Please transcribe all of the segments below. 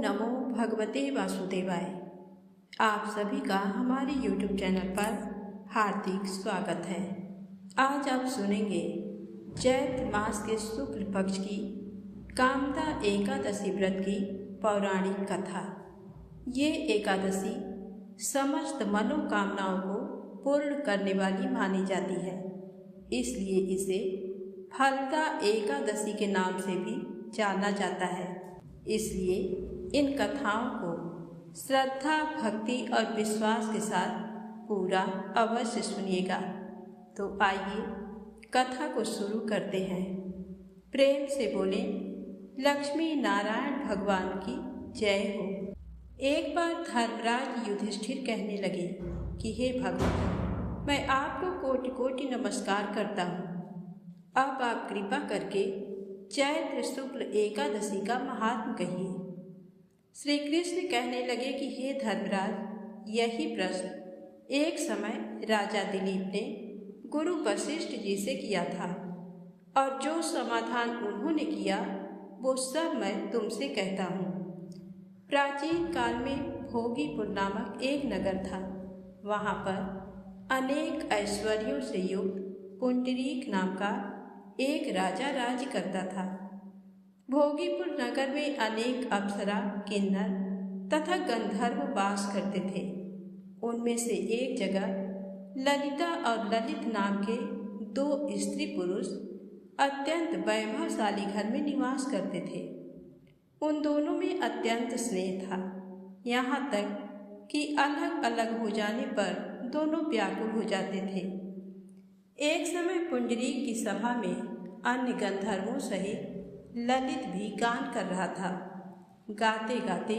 नमो भगवते वासुदेवाय। आप सभी का हमारे YouTube चैनल पर हार्दिक स्वागत है। आज आप सुनेंगे चैत्र मास के शुक्ल पक्ष की कामदा एकादशी व्रत की पौराणिक कथा। ये एकादशी समस्त मनोकामनाओं को पूर्ण करने वाली मानी जाती है, इसलिए इसे फलदा एकादशी के नाम से भी जाना जाता है। इसलिए इन कथाओं को श्रद्धा, भक्ति और विश्वास के साथ पूरा अवश्य सुनिएगा। तो आइए कथा को शुरू करते हैं। प्रेम से बोलें लक्ष्मी नारायण भगवान की जय हो। एक बार धर्मराज युधिष्ठिर कहने लगे कि हे भगवान, मैं आपको कोटि कोटि नमस्कार करता हूँ। अब आप कृपा करके चैत्र शुक्ल एकादशी का महात्म कहिए। श्री कृष्ण कहने लगे कि हे धर्मराज, यही प्रश्न एक समय राजा दिलीप ने गुरु वशिष्ठ जी से किया था, और जो समाधान उन्होंने किया वो सब मैं तुमसे कहता हूँ। प्राचीन काल में भोगीपुर नामक एक नगर था। वहाँ पर अनेक ऐश्वर्यों से युक्त पुंडरीक नाम का एक राजा राज्य करता था। भोगीपुर नगर में अनेक अप्सरा, किन्नर तथा गंधर्व वास करते थे। उनमें से एक जगह ललिता और ललित नाम के दो स्त्री पुरुष अत्यंत वैभवशाली घर में निवास करते थे। उन दोनों में अत्यंत स्नेह था, यहाँ तक कि अलग अलग हो जाने पर दोनों व्याकुल हो जाते थे। एक समय पुंडरीक की सभा में अन्य गंधर्वों सहित ललित भी गान कर रहा था। गाते गाते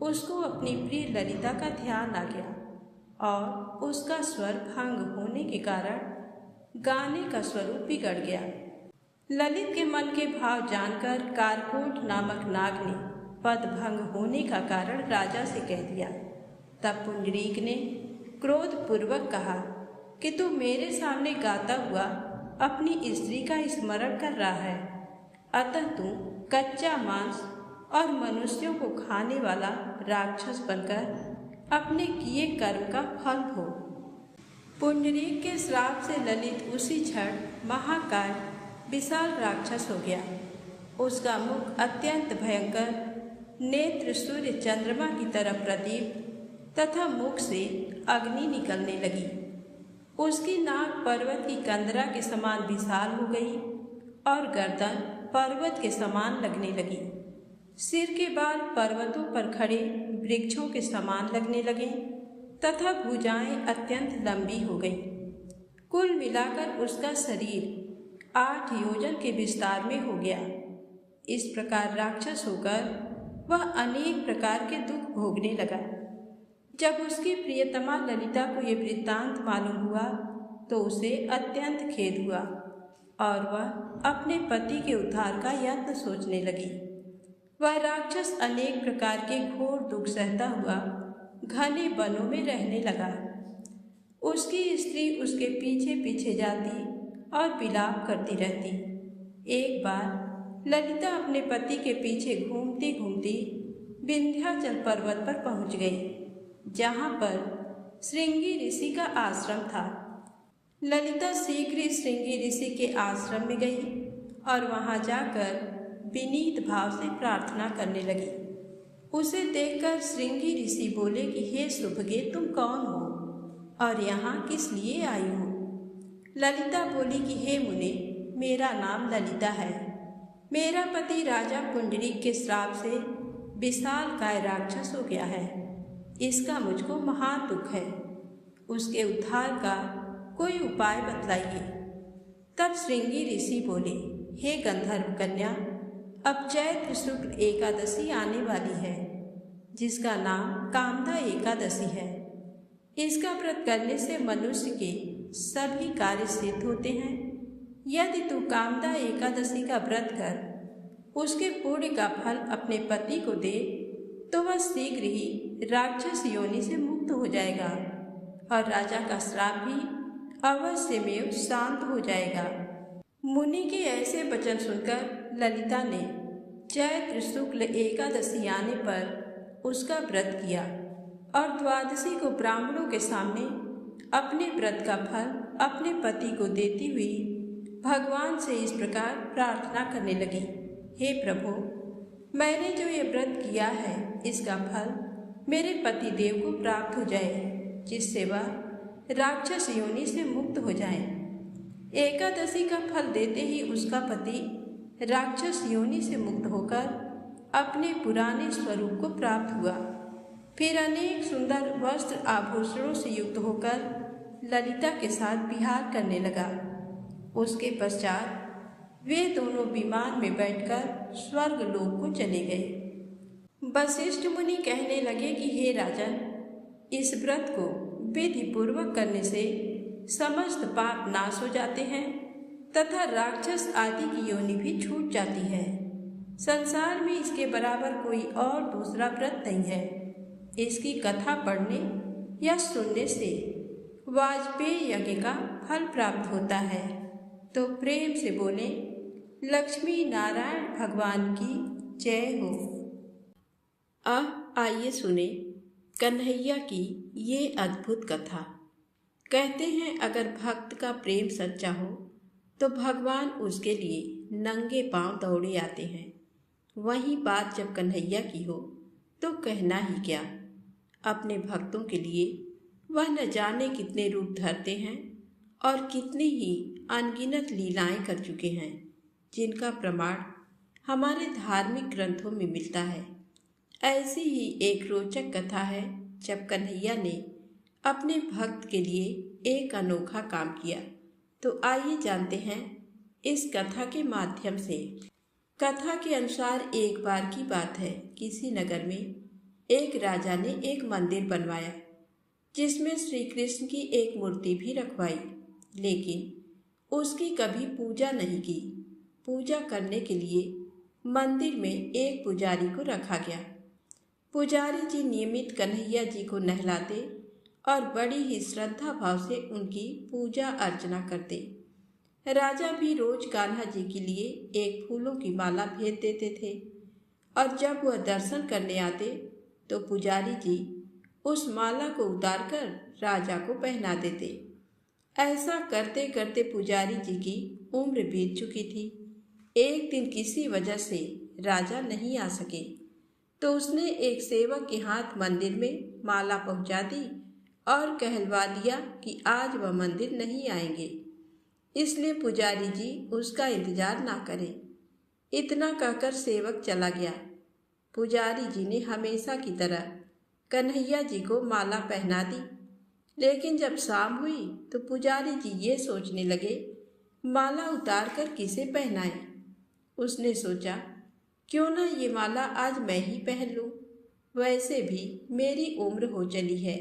उसको अपनी प्रिय ललिता का ध्यान आ गया और उसका स्वर भंग होने के कारण गाने का स्वरूप बिगड़ गया। ललित के मन के भाव जानकर कारकोट नामक नाग ने पद भंग होने का कारण राजा से कह दिया। तब पुंडरीक ने क्रोधपूर्वक कहा कि तू मेरे सामने गाता हुआ अपनी स्त्री का स्मरण कर रहा है, अतः तू कच्चा मांस और मनुष्यों को खाने वाला राक्षस बनकर अपने किए कर्म का फल भोग। पुंडरीक के श्राप से ललित उसी क्षण महाकाय विशाल राक्षस हो गया। उसका मुख अत्यंत भयंकर, नेत्र सूर्य चंद्रमा की तरह प्रदीप्त तथा मुख से अग्नि निकलने लगी। उसकी नाक पर्वत की कंदरा के समान विशाल हो गई और गर्दन पर्वत के समान लगने लगी। सिर के बाल पर्वतों पर खड़े वृक्षों के समान लगने लगे तथा भुजाएं अत्यंत लंबी हो गईं। कुल मिलाकर उसका शरीर 8 योजन के विस्तार में हो गया। इस प्रकार राक्षस होकर वह अनेक प्रकार के दुख भोगने लगा। जब उसकी प्रियतमा ललिता को ये वृत्तांत मालूम हुआ तो उसे अत्यंत खेद हुआ और वह अपने पति के उद्धार का यत्न सोचने लगी। वह राक्षस अनेक प्रकार के घोर दुख सहता हुआ घने वनों में रहने लगा। उसकी स्त्री उसके पीछे पीछे जाती और विलाप करती रहती। एक बार ललिता अपने पति के पीछे घूमती घूमती विंध्याचल पर्वत पर पहुंच गई, जहाँ पर श्रृंगी ऋषि का आश्रम था। ललिता शीघ्र ही श्रृंगी ऋषि के आश्रम में गई और वहाँ जाकर विनीत भाव से प्रार्थना करने लगी। उसे देखकर श्रृंगी ऋषि बोले कि हे शुभगे, तुम कौन हो और यहाँ किस लिए आई हो? ललिता बोली कि हे मुने, मेरा नाम ललिता है। मेरा पति राजा पुंडरीक के श्राप से विशाल काय राक्षस हो गया है। इसका मुझको महान दुख है। उसके उद्धार का कोई उपाय बतलाइए। तब श्रृंगी ऋषि बोले, हे गंधर्व कन्या, अब चैत्र शुक्ल एकादशी आने वाली है, जिसका नाम कामदा एकादशी है। इसका व्रत करने से मनुष्य के सभी कार्य सिद्ध होते हैं। यदि तू कामदा एकादशी का व्रत कर उसके पुण्य का फल अपने पति को दे तो वह शीघ्र ही राक्षस योनि से मुक्त हो जाएगा और राजा का श्राप भी अवश्यमेव शांत हो जाएगा। मुनि के ऐसे वचन सुनकर ललिता ने चैत्र शुक्ल एकादशी आने पर उसका व्रत किया और द्वादशी को ब्राह्मणों के सामने अपने व्रत का फल अपने पति को देती हुई भगवान से इस प्रकार प्रार्थना करने लगी, हे प्रभु, मैंने जो ये व्रत किया है इसका फल मेरे पति देव को प्राप्त हो जाए, जिससे वह राक्षस योनि से मुक्त हो जाए। एकादशी का फल देते ही उसका पति राक्षस योनि से मुक्त होकर अपने पुराने स्वरूप को प्राप्त हुआ। फिर अनेक सुंदर वस्त्र आभूषणों से युक्त होकर ललिता के साथ विहार करने लगा। उसके पश्चात वे दोनों विमान में बैठकर स्वर्ग लोक को चले गए। वशिष्ठ मुनि कहने लगे कि हे राजन, इस व्रत को विधि पूर्वक करने से समस्त पाप नाश हो जाते हैं तथा राक्षस आदि की योनि भी छूट जाती है। संसार में इसके बराबर कोई और दूसरा व्रत नहीं है। इसकी कथा पढ़ने या सुनने से वाजपेयी यज्ञ का फल प्राप्त होता है। तो प्रेम से बोले, लक्ष्मी नारायण भगवान की जय हो। अब आइए सुने कन्हैया की ये अद्भुत कथा। कहते हैं अगर भक्त का प्रेम सच्चा हो तो भगवान उसके लिए नंगे पांव दौड़े आते हैं। वही बात जब कन्हैया की हो तो कहना ही क्या। अपने भक्तों के लिए वह न जाने कितने रूप धरते हैं और कितनी ही अनगिनत लीलाएं कर चुके हैं, जिनका प्रमाण हमारे धार्मिक ग्रंथों में मिलता है। ऐसी ही एक रोचक कथा है जब कन्हैया ने अपने भक्त के लिए एक अनोखा काम किया। तो आइए जानते हैं इस कथा के माध्यम से। कथा के अनुसार एक बार की बात है, किसी नगर में एक राजा ने एक मंदिर बनवाया जिसमें श्री कृष्ण की एक मूर्ति भी रखवाई, लेकिन उसकी कभी पूजा नहीं की। पूजा करने के लिए मंदिर में एक पुजारी को रखा गया। पुजारी जी नियमित कन्हैया जी को नहलाते और बड़ी ही श्रद्धा भाव से उनकी पूजा अर्चना करते। राजा भी रोज कान्हा जी के लिए एक फूलों की माला भेज देते थे और जब वह दर्शन करने आते तो पुजारी जी उस माला को उतारकर राजा को पहना देते। ऐसा करते करते पुजारी जी की उम्र बीत चुकी थी। एक दिन किसी वजह से राजा नहीं आ सके तो उसने एक सेवक के हाथ मंदिर में माला पहुंचा दी और कहलवा दिया कि आज वह मंदिर नहीं आएंगे, इसलिए पुजारी जी उसका इंतजार ना करें। इतना कहकर सेवक चला गया। पुजारी जी ने हमेशा की तरह कन्हैया जी को माला पहना दी, लेकिन जब शाम हुई तो पुजारी जी ये सोचने लगे माला उतार कर किसे पहनाए। उसने सोचा क्यों ना ये माला आज मैं ही पहन लूं। वैसे भी मेरी उम्र हो चली है,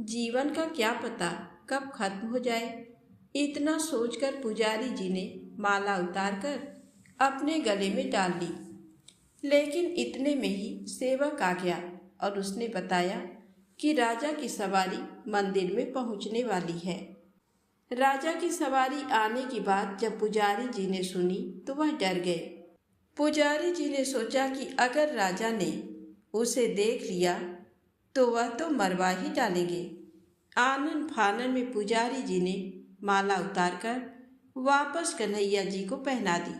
जीवन का क्या पता कब खत्म हो जाए। इतना सोचकर पुजारी जी ने माला उतारकर अपने गले में डाल ली। लेकिन इतने में ही सेवक आ गया और उसने बताया कि राजा की सवारी मंदिर में पहुंचने वाली है। राजा की सवारी आने की बात जब पुजारी जी ने सुनी तो वह डर गए। पुजारी जी ने सोचा कि अगर राजा ने उसे देख लिया तो वह तो मरवा ही डालेंगे। आनन फानन में पुजारी जी ने माला उतारकर वापस कन्हैया जी को पहना दी।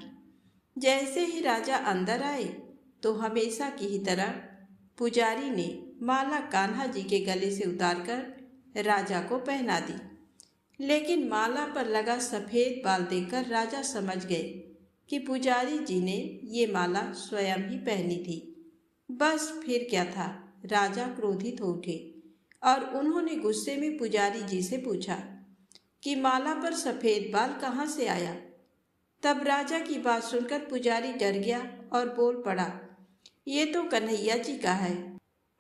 जैसे ही राजा अंदर आए तो हमेशा की ही तरह पुजारी ने माला कान्हा जी के गले से उतारकर राजा को पहना दी। लेकिन माला पर लगा सफ़ेद बाल देखकर राजा समझ गए कि पुजारी जी ने ये माला स्वयं ही पहनी थी। बस फिर क्या था, राजा क्रोधित हो उठे और उन्होंने गुस्से में पुजारी जी से पूछा कि माला पर सफ़ेद बाल कहाँ से आया। तब राजा की बात सुनकर पुजारी डर गया और बोल पड़ा, ये तो कन्हैया जी का है।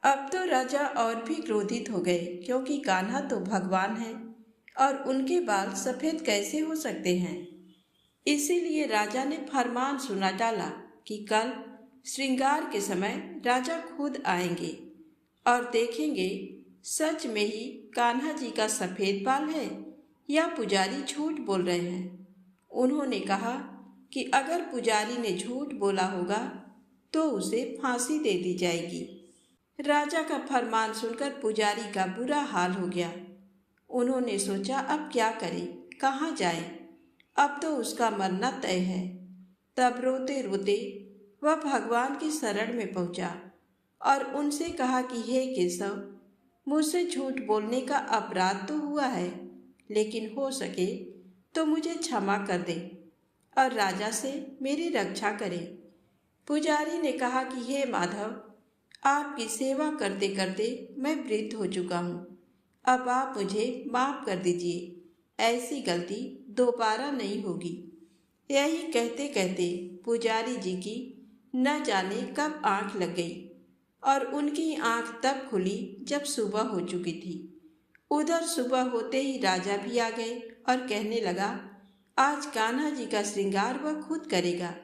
अब तो राजा और भी क्रोधित हो गए, क्योंकि कान्हा तो भगवान है और उनके बाल सफ़ेद कैसे हो सकते हैं। इसीलिए राजा ने फरमान सुना डाला कि कल श्रृंगार के समय राजा खुद आएंगे और देखेंगे सच में ही कान्हा जी का सफ़ेद बाल है या पुजारी झूठ बोल रहे हैं। उन्होंने कहा कि अगर पुजारी ने झूठ बोला होगा तो उसे फांसी दे दी जाएगी। राजा का फरमान सुनकर पुजारी का बुरा हाल हो गया। उन्होंने सोचा अब क्या करें, कहाँ जाएं? अब तो उसका मरना तय है। तब रोते रोते वह भगवान की शरण में पहुंचा और उनसे कहा कि हे केशव, मुझसे झूठ बोलने का अपराध तो हुआ है, लेकिन हो सके तो मुझे क्षमा कर दे और राजा से मेरी रक्षा करे। पुजारी ने कहा कि हे माधव, आपकी सेवा करते करते मैं वृद्ध हो चुका हूँ। अब आप मुझे माफ कर दीजिए, ऐसी गलती दोबारा नहीं होगी। यही कहते कहते पुजारी जी की न जाने कब आंख लग गई और उनकी आंख तब खुली जब सुबह हो चुकी थी। उधर सुबह होते ही राजा भी आ गए और कहने लगा, आज कान्हा जी का श्रृंगार वह खुद करेगा।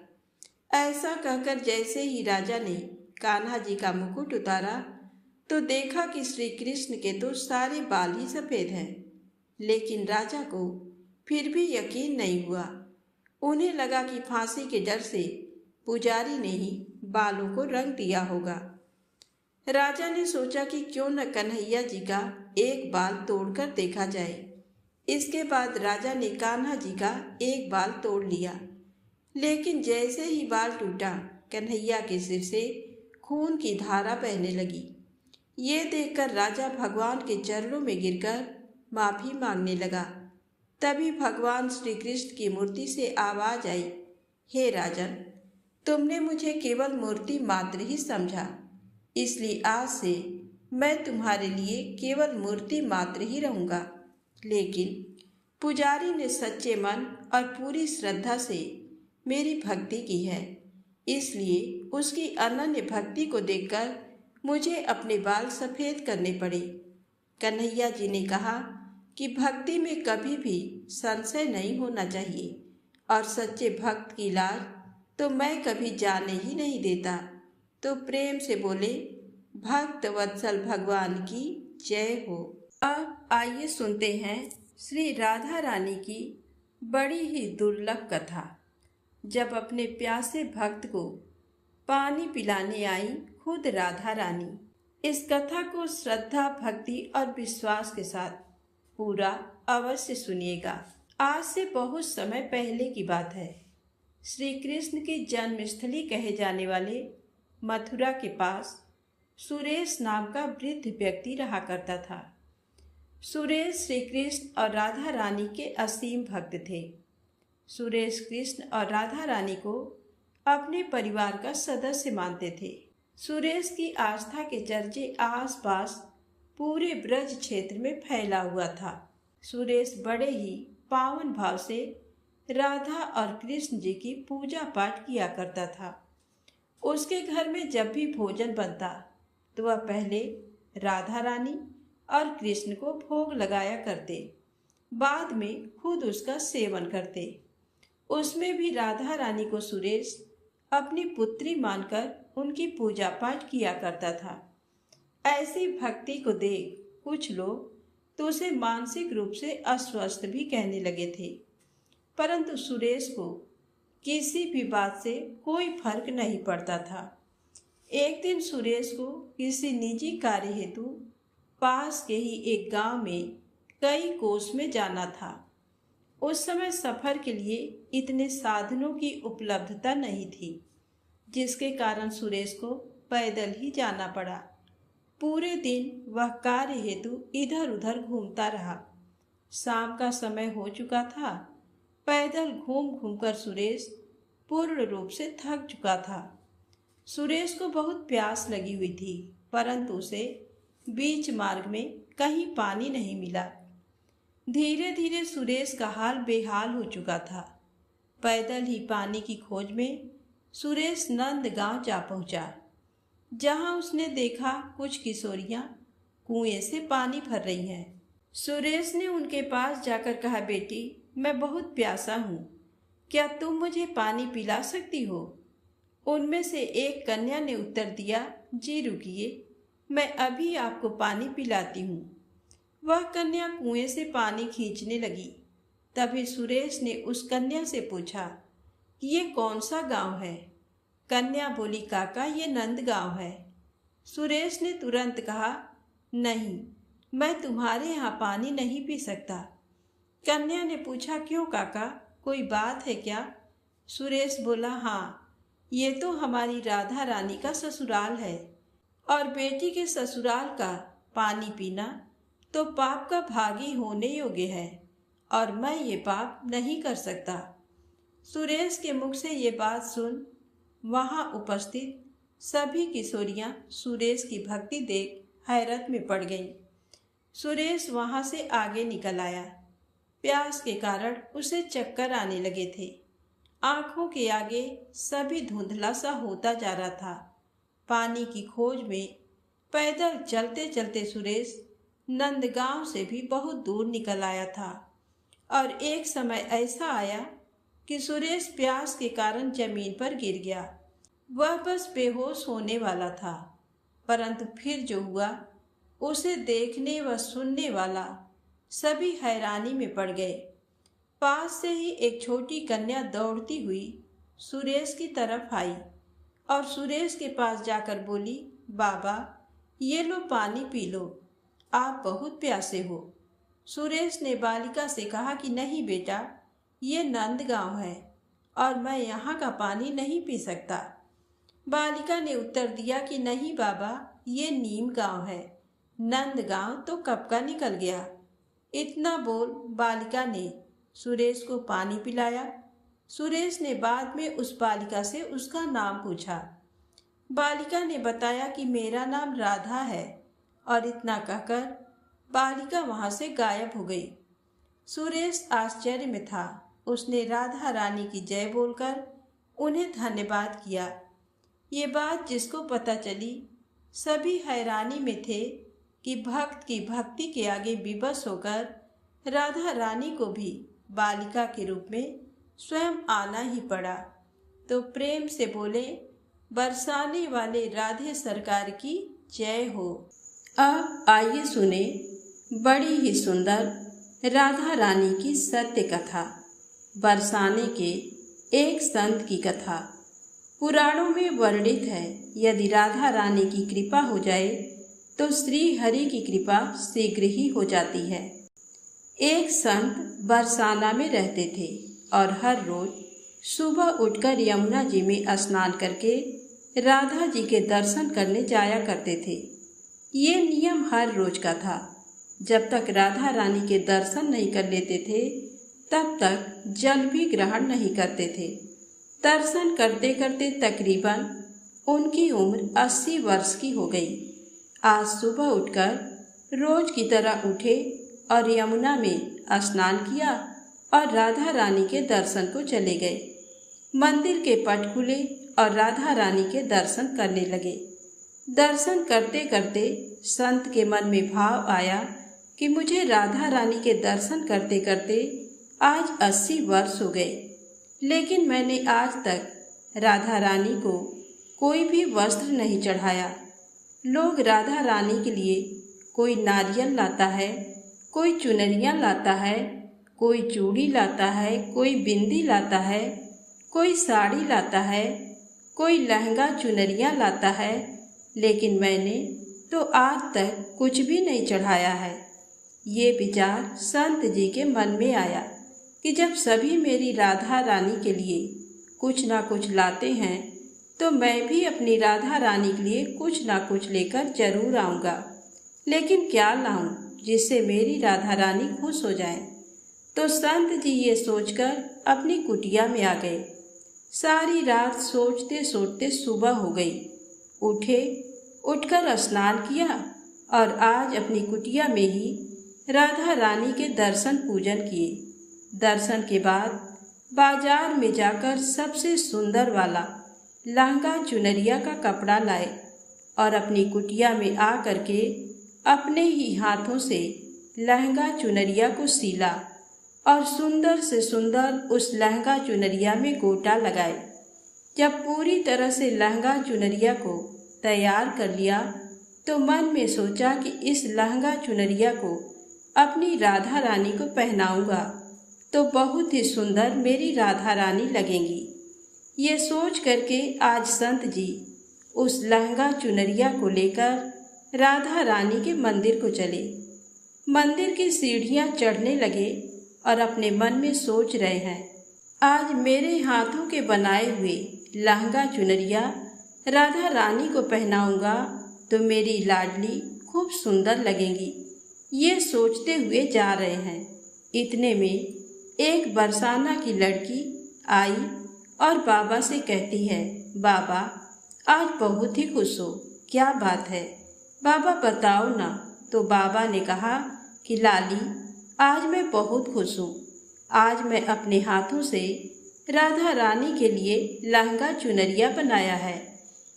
ऐसा कहकर जैसे ही राजा ने कान्हा जी का मुकुट उतारा तो देखा कि श्री कृष्ण के तो सारे बाल ही सफेद हैं। लेकिन राजा को फिर भी यकीन नहीं हुआ। उन्हें लगा कि फांसी के डर से पुजारी ने ही बालों को रंग दिया होगा। राजा ने सोचा कि क्यों न कन्हैया जी का एक बाल तोड़कर देखा जाए। इसके बाद राजा ने कान्हा जी का एक बाल तोड़ लिया, लेकिन जैसे ही बाल टूटा कन्हैया के सिर से खून की धारा बहने लगी। ये देखकर राजा भगवान के चरणों में गिरकर माफी मांगने लगा। तभी भगवान श्री कृष्ण की मूर्ति से आवाज आई, हे राजन, तुमने मुझे केवल मूर्ति मात्र ही समझा, इसलिए आज से मैं तुम्हारे लिए केवल मूर्ति मात्र ही रहूंगा। लेकिन पुजारी ने सच्चे मन और पूरी श्रद्धा से मेरी भक्ति की है, इसलिए उसकी अनन्य भक्ति को देखकर मुझे अपने बाल सफेद करने पड़े। कन्हैया जी ने कहा कि भक्ति में कभी भी संशय नहीं होना चाहिए और सच्चे भक्त की लाज तो मैं कभी जाने ही नहीं देता। तो प्रेम से बोले, भक्त वत्सल भगवान की जय हो। अब आइए सुनते हैं श्री राधा रानी की बड़ी ही दुर्लभ कथा। जब अपने प्यासे भक्त को पानी पिलाने आई खुद राधा रानी। इस कथा को श्रद्धा, भक्ति और विश्वास के साथ पूरा अवश्य सुनिएगा। आज से बहुत समय पहले की बात है। श्री कृष्ण की जन्मस्थली कहे जाने वाले मथुरा के पास सुरेश नाम का वृद्ध व्यक्ति रहा करता था। सुरेश श्री कृष्ण और राधा रानी के असीम भक्त थे। सुरेश कृष्ण और राधा रानी को अपने परिवार का सदस्य मानते थे। सुरेश की आस्था के चर्चे आसपास पूरे ब्रज क्षेत्र में फैला हुआ था। सुरेश बड़े ही पावन भाव से राधा और कृष्ण जी की पूजा पाठ किया करता था। उसके घर में जब भी भोजन बनता तो वह पहले राधा रानी और कृष्ण को भोग लगाया करते, बाद में खुद उसका सेवन करते। उसमें भी राधा रानी को सुरेश अपनी पुत्री मानकर उनकी पूजा पाठ किया करता था। ऐसी भक्ति को देख कुछ लोग तो उसे मानसिक रूप से अस्वस्थ भी कहने लगे थे, परंतु सुरेश को किसी भी बात से कोई फर्क नहीं पड़ता था। एक दिन सुरेश को किसी निजी कार्य हेतु पास के ही एक गांव में कई कोस में जाना था। उस समय सफर के लिए इतने साधनों की उपलब्धता नहीं थी, जिसके कारण सुरेश को पैदल ही जाना पड़ा। पूरे दिन वह कार्य हेतु इधर उधर घूमता रहा। शाम का समय हो चुका था। पैदल घूम घूमकर सुरेश पूर्ण रूप से थक चुका था। सुरेश को बहुत प्यास लगी हुई थी, परंतु उसे बीच मार्ग में कहीं पानी नहीं मिला। धीरे धीरे सुरेश का हाल बेहाल हो चुका था। पैदल ही पानी की खोज में सुरेश नंद गांव जा पहुंचा, जहां उसने देखा कुछ किशोरियां कुएं से पानी भर रही हैं। सुरेश ने उनके पास जाकर कहा, बेटी, मैं बहुत प्यासा हूँ, क्या तुम मुझे पानी पिला सकती हो? उनमें से एक कन्या ने उत्तर दिया, जी रुकिए, मैं अभी आपको पानी पिलाती हूँ। वह कन्या कुएं से पानी खींचने लगी। तभी सुरेश ने उस कन्या से पूछा कि ये कौन सा गांव है? कन्या बोली, काका ये नंदगांव है। सुरेश ने तुरंत कहा, नहीं, मैं तुम्हारे यहाँ पानी नहीं पी सकता। कन्या ने पूछा, क्यों काका, कोई बात है क्या? सुरेश बोला, हाँ, ये तो हमारी राधा रानी का ससुराल है और बेटी के ससुराल का पानी पीना तो पाप का भागी होने योग्य है और मैं ये पाप नहीं कर सकता। सुरेश के मुख से ये बात सुन वहाँ उपस्थित सभी किशोरियाँ सुरेश की भक्ति देख हैरत में पड़ गईं। सुरेश वहाँ से आगे निकल आया। प्यास के कारण उसे चक्कर आने लगे थे। आंखों के आगे सभी धुंधला सा होता जा रहा था। पानी की खोज में पैदल चलते चलते सुरेश नंदगांव से भी बहुत दूर निकल आया था और एक समय ऐसा आया कि सुरेश प्यास के कारण जमीन पर गिर गया। वह बस बेहोश होने वाला था, परंतु फिर जो हुआ उसे देखने व सुनने वाला सभी हैरानी में पड़ गए। पास से ही एक छोटी कन्या दौड़ती हुई सुरेश की तरफ आई और सुरेश के पास जाकर बोली, बाबा ये लो पानी पी लो, आप बहुत प्यासे हो। सुरेश ने बालिका से कहा कि नहीं बेटा, ये नंदगांव है और मैं यहाँ का पानी नहीं पी सकता। बालिका ने उत्तर दिया कि नहीं बाबा, ये नीम गांव है, नंदगांव तो कब का निकल गया। इतना बोल बालिका ने सुरेश को पानी पिलाया। सुरेश ने बाद में उस बालिका से उसका नाम पूछा। बालिका ने बताया कि मेरा नाम राधा है और इतना कहकर बालिका वहाँ से गायब हो गई। सुरेश आश्चर्य में था। उसने राधा रानी की जय बोलकर उन्हें धन्यवाद किया। ये बात जिसको पता चली सभी हैरानी में थे कि भक्त की भक्ति के आगे विवश होकर राधा रानी को भी बालिका के रूप में स्वयं आना ही पड़ा। तो प्रेम से बोले, बरसाने वाले राधे सरकार की जय हो। अब आइए सुने बड़ी ही सुंदर राधा रानी की सत्य कथा, बरसाने के एक संत की कथा। पुराणों में वर्णित है, यदि राधा रानी की कृपा हो जाए तो श्री हरि की कृपा शीघ्र ही हो जाती है। एक संत बरसाना में रहते थे और हर रोज सुबह उठकर यमुना जी में स्नान करके राधा जी के दर्शन करने जाया करते थे। ये नियम हर रोज का था। जब तक राधा रानी के दर्शन नहीं कर लेते थे तब तक जल भी ग्रहण नहीं करते थे। दर्शन करते करते तकरीबन उनकी उम्र 80 वर्ष की हो गई। आज सुबह उठकर रोज की तरह उठे और यमुना में स्नान किया और राधा रानी के दर्शन को चले गए। मंदिर के पट खुले और राधा रानी के दर्शन करने लगे। दर्शन करते करते संत के मन में भाव आया कि मुझे राधा रानी के दर्शन करते करते आज 80 वर्ष हो गए, लेकिन मैंने आज तक राधा रानी को कोई भी वस्त्र नहीं चढ़ाया। लोग राधा रानी के लिए कोई नारियल लाता है, कोई चुनरियाँ लाता है, कोई चूड़ी लाता है, कोई बिंदी लाता है, कोई साड़ी लाता है, कोई लहंगा चुनरियाँ लाता है, लेकिन मैंने तो आज तक कुछ भी नहीं चढ़ाया है। ये विचार संत जी के मन में आया कि जब सभी मेरी राधा रानी के लिए कुछ ना कुछ लाते हैं तो मैं भी अपनी राधा रानी के लिए कुछ ना कुछ लेकर जरूर आऊँगा, लेकिन क्या लाऊं जिससे मेरी राधा रानी खुश हो जाए। तो संत जी ये सोचकर अपनी कुटिया में आ गए। सारी रात सोचते सोचते सुबह हो गई। उठे, उठकर स्नान किया और आज अपनी कुटिया में ही राधा रानी के दर्शन पूजन किए। दर्शन के बाद बाजार में जाकर सबसे सुंदर वाला लहंगा चुनरिया का कपड़ा लाए और अपनी कुटिया में आ करके अपने ही हाथों से लहंगा चुनरिया को सीला और सुंदर से सुंदर उस लहंगा चुनरिया में गोटा लगाए। जब पूरी तरह से लहंगा चुनरिया को तैयार कर लिया तो मन में सोचा कि इस लहंगा चुनरिया को अपनी राधा रानी को पहनाऊंगा तो बहुत ही सुंदर मेरी राधा रानी लगेंगी। ये सोच करके आज संत जी उस लहंगा चुनरिया को लेकर राधा रानी के मंदिर को चले। मंदिर की सीढ़ियां चढ़ने लगे और अपने मन में सोच रहे हैं, आज मेरे हाथों के बनाए हुए लहंगा चुनरिया राधा रानी को पहनाऊंगा तो मेरी लाडली खूब सुंदर लगेंगी। ये सोचते हुए जा रहे हैं। इतने में एक बरसाना की लड़की आई और बाबा से कहती है, बाबा आज बहुत ही खुश हो, क्या बात है बाबा बताओ ना। तो बाबा ने कहा कि लाली आज मैं बहुत खुश हूँ। आज मैं अपने हाथों से राधा रानी के लिए लहंगा चुनरिया बनाया है।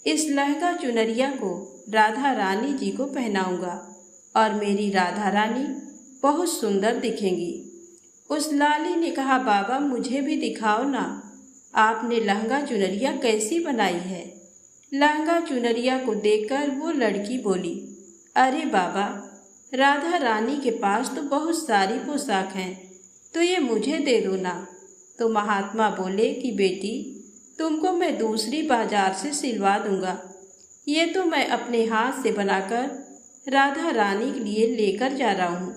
इस लहंगा चुनरिया को राधा रानी जी को पहनाऊंगा और मेरी राधा रानी बहुत सुंदर दिखेंगी। उस लाली ने कहा, बाबा मुझे भी दिखाओ ना, आपने लहंगा चुनरिया कैसी बनाई है। लहंगा चुनरिया को देखकर वो लड़की बोली, अरे बाबा राधा रानी के पास तो बहुत सारी पोशाक हैं, तो ये मुझे दे दो ना। तो महात्मा बोले कि बेटी तुमको मैं दूसरी बाजार से सिलवा दूंगा, ये तो मैं अपने हाथ से बनाकर राधा रानी के लिए लेकर जा रहा हूँ,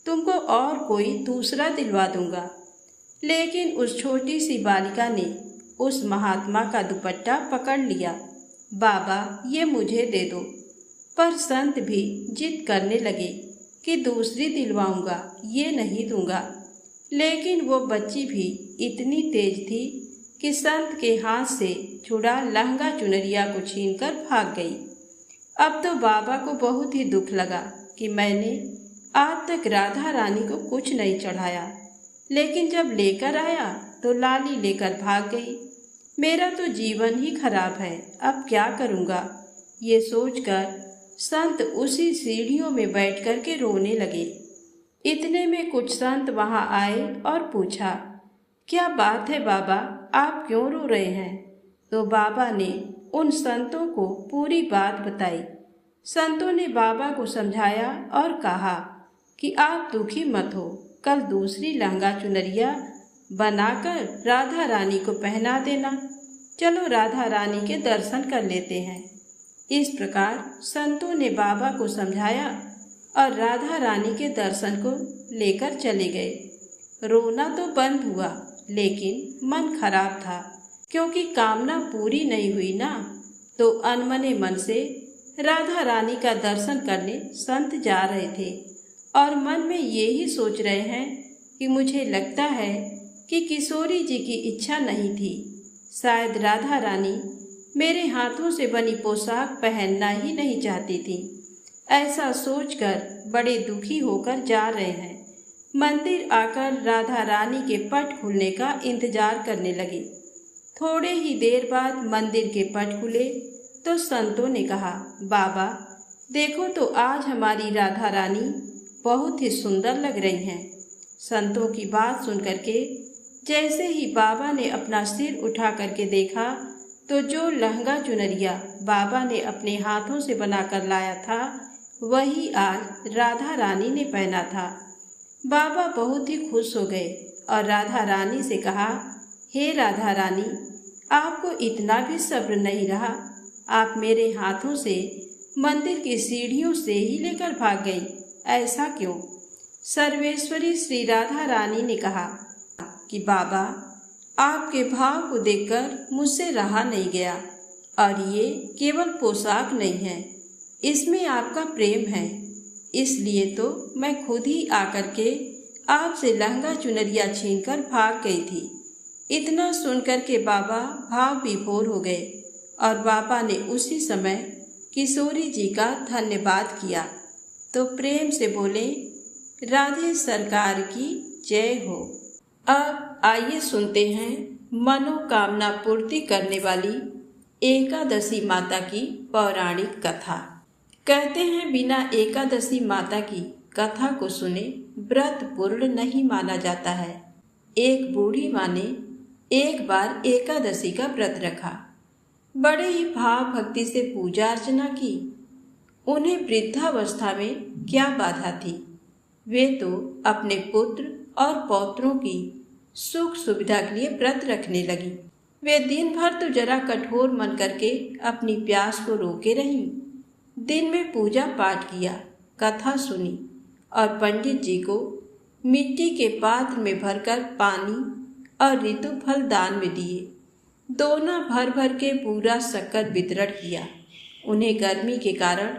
तुमको और कोई दूसरा दिलवा दूंगा। लेकिन उस छोटी सी बालिका ने उस महात्मा का दुपट्टा पकड़ लिया, बाबा ये मुझे दे दो। पर संत भी जिद करने लगे कि दूसरी दिलवाऊंगा, ये नहीं दूंगा। लेकिन वो बच्ची भी इतनी तेज थी कि संत के हाथ से छुड़ा लहंगा चुनरिया को छीनकर भाग गई। अब तो बाबा को बहुत ही दुख लगा कि मैंने आज तक राधा रानी को कुछ नहीं चढ़ाया, लेकिन जब लेकर आया तो लाली लेकर भाग गई। मेरा तो जीवन ही खराब है, अब क्या करूँगा। ये सोचकर संत उसी सीढ़ियों में बैठ कर के रोने लगे। इतने में कुछ संत वहां आए और पूछा, क्या बात है बाबा, आप क्यों रो रहे हैं। तो बाबा ने उन संतों को पूरी बात बताई। संतों ने बाबा को समझाया और कहा कि आप दुखी मत हो, कल दूसरी लहंगा चुनरिया बनाकर राधा रानी को पहना देना। चलो राधा रानी के दर्शन कर लेते हैं। इस प्रकार संतों ने बाबा को समझाया और राधा रानी के दर्शन को लेकर चले गए। रोना तो बंद हुआ, लेकिन मन खराब था, क्योंकि कामना पूरी नहीं हुई ना। तो अनमने मन से राधा रानी का दर्शन करने संत जा रहे थे और मन में ये ही सोच रहे हैं कि मुझे लगता है कि किशोरी जी की इच्छा नहीं थी, शायद राधा रानी मेरे हाथों से बनी पोशाक पहनना ही नहीं चाहती थी। ऐसा सोचकर बड़े दुखी होकर जा रहे हैं। मंदिर आकर राधा रानी के पट खुलने का इंतजार करने लगे। थोड़े ही देर बाद मंदिर के पट खुले तो संतों ने कहा, बाबा देखो तो आज हमारी राधा रानी बहुत ही सुंदर लग रही हैं। संतों की बात सुन करके जैसे ही बाबा ने अपना सिर उठा करके देखा तो जो लहंगा चुनरिया बाबा ने अपने हाथों से बनाकर लाया था वही आज राधा रानी ने पहना था। बाबा बहुत ही खुश हो गए और राधा रानी से कहा, हे राधा रानी, आपको इतना भी सब्र नहीं रहा, आप मेरे हाथों से मंदिर की सीढ़ियों से ही लेकर भाग गई, ऐसा क्यों। सर्वेश्वरी श्री राधा रानी ने कहा कि बाबा आपके भाव को देखकर मुझसे रहा नहीं गया, और ये केवल पोशाक नहीं है, इसमें आपका प्रेम है, इसलिए तो मैं खुद ही आकर के आपसे लहंगा चुनरिया छीनकर भाग गई थी। इतना सुनकर के बाबा भाव विभोर हो गए और बाबा ने उसी समय किशोरी जी का धन्यवाद किया तो प्रेम से बोले, राधे सरकार की जय हो। अब आइए सुनते हैं मनोकामना पूर्ति करने वाली एकादशी माता की पौराणिक कथा। कहते हैं बिना एकादशी माता की कथा को सुने व्रत पूर्ण नहीं माना जाता है। एक बूढ़ी माँ ने एक बार एकादशी का व्रत रखा। बड़े ही भाव भक्ति से पूजा अर्चना की। उन्हें वृद्धावस्था में क्या बाधा थी, वे तो अपने पुत्र और पौत्रों की सुख सुविधा के लिए व्रत रखने लगी। वे दिन भर तो जरा कठोर मन करके अपनी प्यास को रोके रहीं। दिन में पूजा पाठ किया, कथा सुनी और पंडित जी को मिट्टी के पात्र में भरकर पानी और ऋतु फल दान में दिए। दोना भर भर के पूरा शक्कर वितरण किया। उन्हें गर्मी के कारण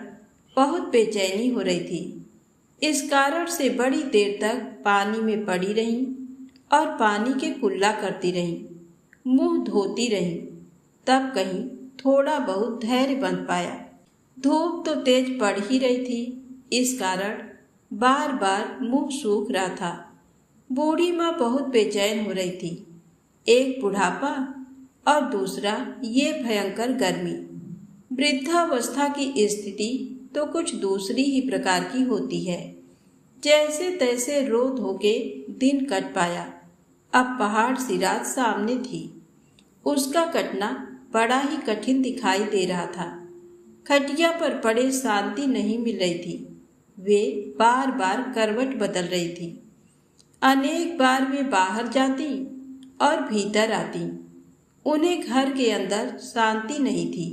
बहुत बेचैनी हो रही थी। इस कारण से बड़ी देर तक पानी में पड़ी रहीं और पानी के कुल्ला करती रहीं, मुंह धोती रहीं। तब कहीं थोड़ा बहुत धैर्य बंध पाया। धूप तो तेज पड़ ही रही थी, इस कारण बार बार मुंह सूख रहा था। बूढ़ी माँ बहुत बेचैन हो रही थी। एक बुढ़ापा और दूसरा ये भयंकर गर्मी। वृद्धावस्था की स्थिति तो कुछ दूसरी ही प्रकार की होती है। जैसे तैसे रो धो के दिन कट पाया। अब पहाड़ सी रात सामने थी। उसका कटना बड़ा ही कठिन दिखाई दे रहा था। खटिया पर पड़े शांति नहीं मिल रही थी। वे बार बार करवट बदल रही थी। अनेक बार वे बाहर जाती और भीतर आती। उन्हें घर के अंदर शांति नहीं थी।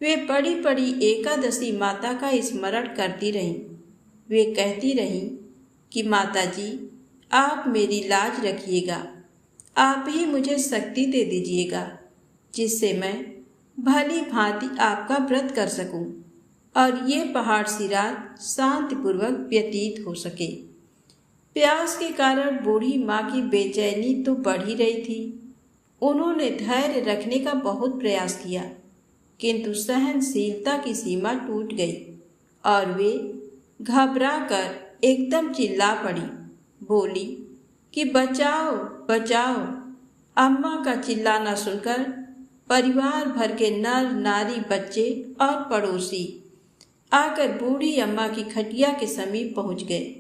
वे पड़ी पड़ी एकादशी माता का स्मरण करती रहीं। वे कहती रहीं कि माता जी, आप मेरी लाज रखिएगा। आप ही मुझे शक्ति दे दीजिएगा जिससे मैं भली भांति आपका व्रत कर सकूं और ये पहाड़ सी रात शांतिपूर्वक व्यतीत हो सके। प्यास के कारण बूढ़ी माँ की बेचैनी तो बढ़ ही रही थी। उन्होंने धैर्य रखने का बहुत प्रयास किया, किंतु सहनशीलता की सीमा टूट गई और वे घबरा कर एकदम चिल्ला पड़ी। बोली कि बचाओ बचाओ। अम्मा का चिल्लाना सुनकर परिवार भर के नर नारी, बच्चे और पड़ोसी आकर बूढ़ी अम्मा की खटिया के समीप पहुंच गए।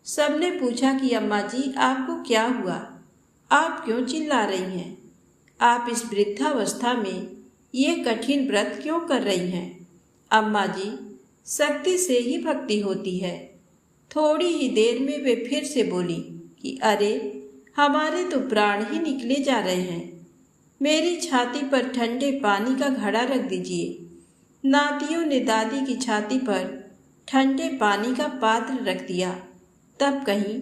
सबने पूछा कि अम्मा जी, आपको क्या हुआ? आप क्यों चिल्ला रही हैं? आप इस वृद्धावस्था में ये कठिन व्रत क्यों कर रही हैं? अम्मा जी, शक्ति से ही भक्ति होती है। थोड़ी ही देर में वे फिर से बोली कि अरे, हमारे तो प्राण ही निकले जा रहे हैं। मेरी छाती पर ठंडे पानी का घड़ा रख दीजिए। नातियों ने दादी की छाती पर ठंडे पानी का पात्र रख दिया। तब कहीं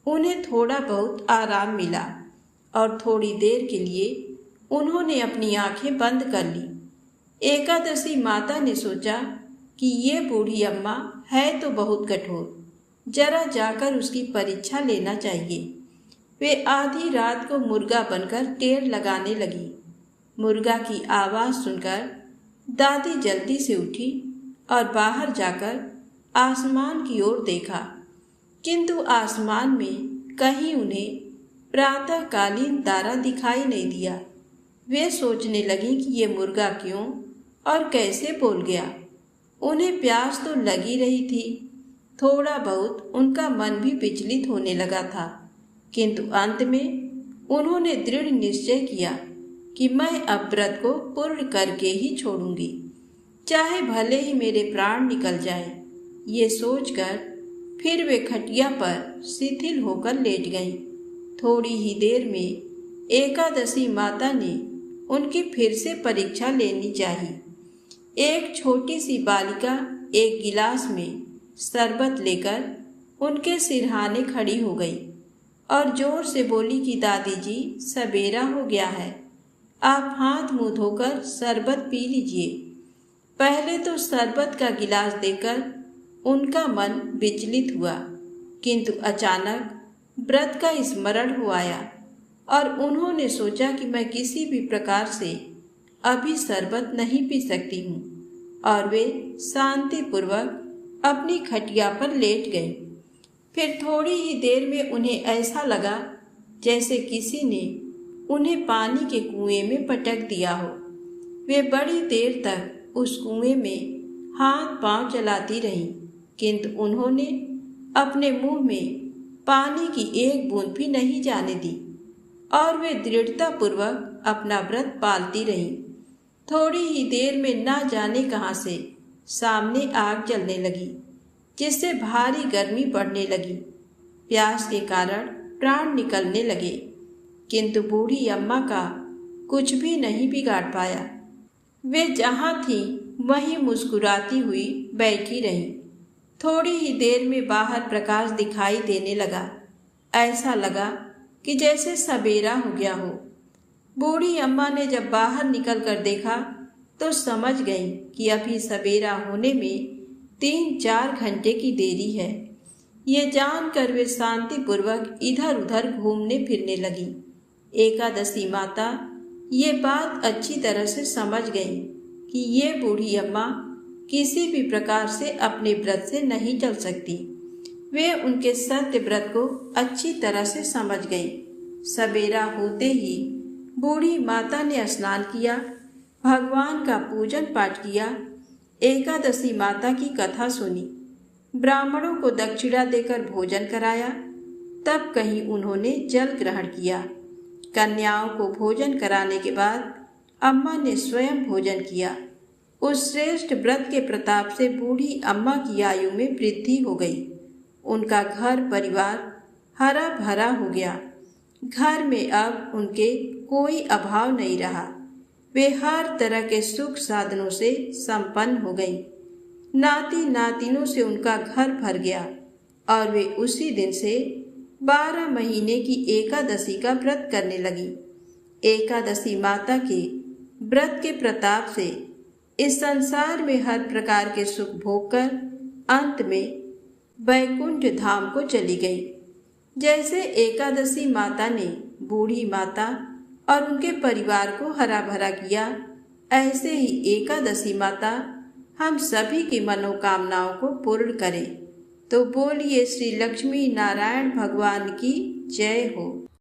उन्हें थोड़ा बहुत आराम मिला और थोड़ी देर के लिए उन्होंने अपनी आंखें बंद कर ली। एकादशी माता ने सोचा कि ये बूढ़ी अम्मा है तो बहुत कठोर, जरा जाकर उसकी परीक्षा लेना चाहिए। वे आधी रात को मुर्गा बनकर टेर लगाने लगी। मुर्गा की आवाज़ सुनकर दादी जल्दी से उठी और बाहर जाकर आसमान की ओर देखा, किंतु आसमान में कहीं उन्हें प्रातःकालीन तारा दिखाई नहीं दिया। वे सोचने लगी कि ये मुर्गा क्यों और कैसे बोल गया। उन्हें प्यास तो लगी रही थी। थोड़ा बहुत उनका मन भी विचलित होने लगा था, किंतु अंत में उन्होंने दृढ़ निश्चय किया कि मैं अब व्रत को पूर्ण करके ही छोड़ूंगी, चाहे भले ही मेरे प्राण निकल जाएं। ये सोचकर फिर वे खटिया पर शिथिल होकर लेट गईं। थोड़ी ही देर में एकादशी माता ने उनकी फिर से परीक्षा लेनी चाहिए। एक छोटी सी बालिका एक गिलास में शरबत लेकर उनके सिरहाने खड़ी हो गई और जोर से बोली कि दादी जी, सवेरा हो गया है, आप हाथ मुंह धोकर शरबत पी लीजिए। पहले तो शरबत का गिलास देकर उनका मन विचलित हुआ, किंतु अचानक व्रत का स्मरण हो आया और उन्होंने सोचा कि मैं किसी भी प्रकार से अभी शरबत नहीं पी सकती हूँ और वे शांतिपूर्वक अपनी खटिया पर लेट गए। फिर थोड़ी ही देर में उन्हें ऐसा लगा जैसे किसी ने उन्हें पानी के कुएं में पटक दिया हो। वे बड़ी देर तक उस कुएं में हाथ पांव चलाती रहीं, किंतु उन्होंने अपने मुंह में पानी की एक बूंद भी नहीं जाने दी और वे दृढ़तापूर्वक अपना व्रत पालती रहीं। थोड़ी ही देर में ना जाने कहाँ से सामने आग जलने लगी, जिससे भारी गर्मी बढ़ने लगी। प्यास के कारण प्राण निकलने लगे, किंतु बूढ़ी अम्मा का कुछ भी नहीं बिगाड़ पाया। वे जहाँ थीं वहीं मुस्कुराती हुई बैठी रहीं। थोड़ी ही देर में बाहर प्रकाश दिखाई देने लगा। ऐसा लगा कि जैसे सवेरा हो गया हो। बूढ़ी अम्मा ने जब बाहर निकल कर देखा तो समझ गई कि अभी सवेरा होने में 3-4 घंटे की देरी है। ये जानकर वे शांतिपूर्वक इधर उधर घूमने फिरने लगी। एकादशी माता ये बात अच्छी तरह से समझ गई कि ये बूढ़ी अम्मा किसी भी प्रकार से अपने व्रत से नहीं टल सकती। वे उनके सत्य व्रत को अच्छी तरह से समझ गई। सवेरा होते ही बूढ़ी माता ने स्नान किया, भगवान का पूजन पाठ किया, एकादशी माता की कथा सुनी, ब्राह्मणों को दक्षिणा देकर भोजन कराया। तब कहीं उन्होंने जल ग्रहण किया। कन्याओं को भोजन कराने के बाद अम्मा ने स्वयं भोजन किया। उस श्रेष्ठ व्रत के प्रताप से बूढ़ी अम्मा की आयु में वृद्धि हो गई। उनका घर परिवार हरा भरा हो गया। घर में अब उनके कोई अभाव नहीं रहा। वे हर तरह के सुख साधनों से संपन्न हो गई। नाती नातिनों से उनका घर भर गया और वे उसी दिन से 12 महीने की एकादशी का व्रत करने लगी। एकादशी माता के व्रत के प्रताप से इस संसार में हर प्रकार के सुख भोगकर अंत में वैकुंठ धाम को चली गई। जैसे एकादशी माता ने बूढ़ी माता और उनके परिवार को हरा भरा किया, ऐसे ही एकादशी माता हम सभी की मनोकामनाओं को पूर्ण करे। तो बोलिए श्री लक्ष्मी नारायण भगवान की जय हो।